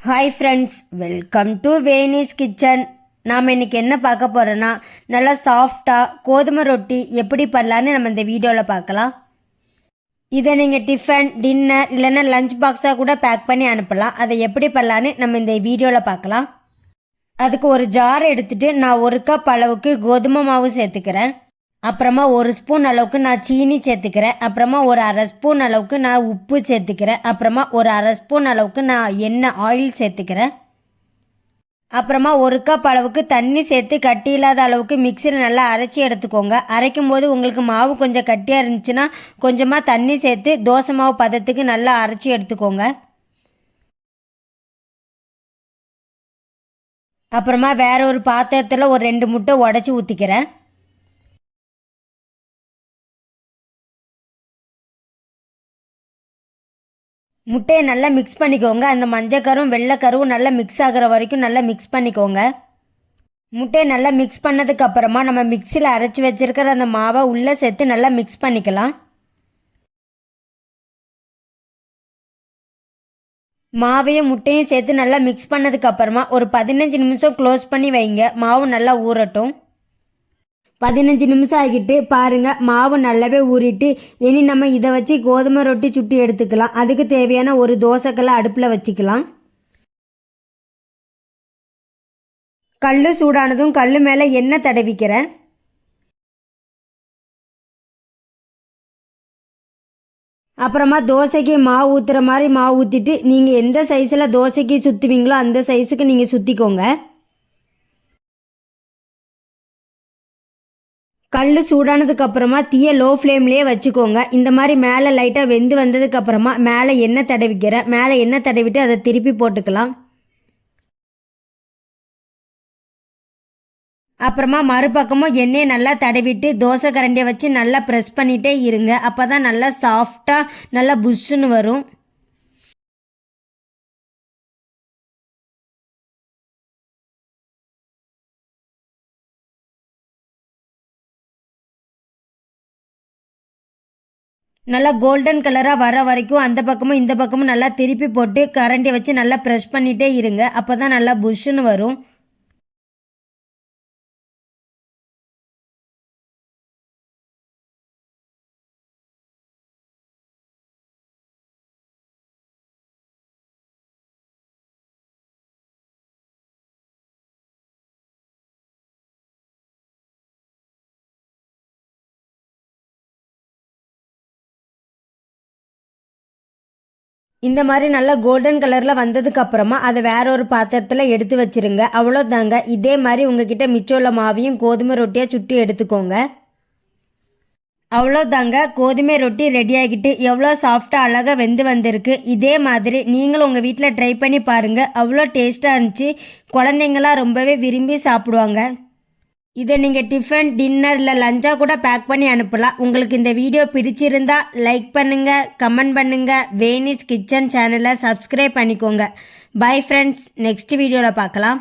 Hi friends, welcome to Veni's kitchen. நாம் இன்றைக்கி என்ன பார்க்க போகிறோன்னா, நல்லா சாஃப்டாக கோதுமை ரொட்டி எப்படி பண்ணலான்னு நம்ம இந்த வீடியோவில் பார்க்கலாம். இதை நீங்கள் டிஃபன், டின்னர் இல்லைன்னா லஞ்ச் பாக்ஸாக கூட பேக் பண்ணி அனுப்பலாம். அதை எப்படி பண்ணலான்னு நம்ம இந்த வீடியோவில் பார்க்கலாம். அதுக்கு ஒரு ஜார் எடுத்துகிட்டு நான் 1 கப் அளவுக்கு கோதுமை மாவு சேர்த்துக்கிறேன். அப்புறமா 1 ஸ்பூன் அளவுக்கு நான் சீனி சேர்த்துக்கிறேன். அப்புறமா ஒரு 1/2 ஸ்பூன் அளவுக்கு நான் உப்பு சேர்த்துக்கிறேன். அப்புறமா ஒரு 1/2 ஸ்பூன் அளவுக்கு நான் எண்ணெய் ஆயில் சேர்த்துக்கிறேன். அப்புறமா 1 கப் அளவுக்கு தண்ணி சேர்த்து கட்டி இல்லாத அளவுக்கு மிக்சியில் நல்லா அரைச்சி எடுத்துக்கோங்க. அரைக்கும் போது உங்களுக்கு மாவு கொஞ்சம் கட்டியாக இருந்துச்சுன்னா கொஞ்சமாக தண்ணி சேர்த்து தோசை மாவு பதத்துக்கு நல்லா அரைச்சி எடுத்துக்கோங்க. அப்புறமா வேற ஒரு பாத்திரத்தில் ஒரு 2 முட்டை உடச்சி ஊற்றிக்கிறேன். முட்டையை நல்லா மிக்ஸ் பண்ணிக்கோங்க. அந்த மஞ்சக்கரும் வெள்ளைக்கருவும் நல்லா மிக்ஸ் ஆகிற வரைக்கும் நல்லா மிக்ஸ் பண்ணிக்கோங்க. முட்டையை நல்லா மிக்ஸ் பண்ணதுக்கு அப்புறமா நம்ம மிக்சியில் அரைச்சி வச்சிருக்கிற அந்த மாவை உள்ளே சேர்த்து நல்லா மிக்ஸ் பண்ணிக்கலாம். மாவையும் முட்டையும் சேர்த்து நல்லா மிக்ஸ் பண்ணதுக்கு அப்புறமா ஒரு 15 நிமிஷம் க்ளோஸ் பண்ணி வைங்க. மாவு நல்லா ஊறட்டும். 15 நிமிஷம் ஆகிட்டு பாருங்கள், மாவு நல்லாவே ஊறிட்டு. இனி நம்ம இதை வச்சு கோதுமை ரொட்டி சுட்டி எடுத்துக்கலாம். அதுக்கு தேவையான ஒரு தோசைக்கல்லை அடுப்பில் வச்சுக்கலாம். கல் சூடானதும் கல் மேலே எண்ணெய் தடவிக்கிறேன். அப்புறமா தோசைக்கு மாவு ஊற்றுற மாதிரி மாவு ஊற்றிட்டு நீங்கள் எந்த சைஸில் தோசைக்கு சுற்றுவீங்களோ அந்த சைஸுக்கு நீங்கள் சுற்றிக்கோங்க. கல் சூடானதுக்கு அப்புறமா தீயை லோ ஃப்ளேம்லேயே வச்சுக்கோங்க. இந்த மாதிரி மேலே லைட்டாக வெந்து வந்ததுக்கு அப்புறமா மேலே எண்ணெய் தடவிக்கிறேன். மேலே எண்ணெய் தடவிட்டு அதை திருப்பி போட்டுக்கலாம். அப்புறமா மறுபக்கமும் எண்ணெயை நல்லா தடவிட்டு தோசை கரண்டியை வச்சு நல்லா ப்ரெஸ் பண்ணிகிட்டே இருங்க. அப்போ தான் நல்லா சாஃப்டாக நல்லா புஷ்ஷுன்னு வரும். நல்லா கோல்டன் கலராக வர வரைக்கும் அந்த பக்கமும் இந்த பக்கமும் நல்லா திருப்பி போட்டு கரண்டி வச்சு நல்லா ப்ரெஷ் பண்ணிகிட்டே இருங்க. அப்போ தான் நல்லா புஷ்ஷுன்னு வரும். இந்த மாதிரி நல்லா கோல்டன் கலரில் வந்ததுக்கு அப்புறமா அதை வேற ஒரு பாத்திரத்தில் எடுத்து வச்சிருங்க. அவ்வளோதாங்க. இதே மாதிரி உங்ககிட்ட மிச்சம் உள்ள மாவையும் கோதுமை ரொட்டியாக சுட்டி எடுத்துக்கோங்க. அவ்வளோதாங்க, கோதுமை ரொட்டி ரெடி ஆகிட்டு எவ்வளோ சாஃப்டாக அழகாக வெந்து வந்திருக்கு. இதே மாதிரி நீங்களும் உங்கள் வீட்டில் ட்ரை பண்ணி பாருங்கள். அவ்வளோ டேஸ்ட்டாக இருந்துச்சு. குழந்தைங்களாம் ரொம்பவே விரும்பி சாப்பிடுவாங்க. இதை நீங்கள் டிஃபன், டின்னர் இல்லை லஞ்சாக கூட பேக் பண்ணி அனுப்பலாம். உங்களுக்கு இந்த வீடியோ பிடிச்சிருந்தா லைக் பண்ணுங்கள், கமெண்ட் பண்ணுங்கள். வேனிஸ் கிச்சன் சேனலை சப்ஸ்கிரைப் பண்ணிக்கோங்க. பை ஃப்ரெண்ட்ஸ், நெக்ஸ்ட் வீடியோவில் பார்க்கலாம்.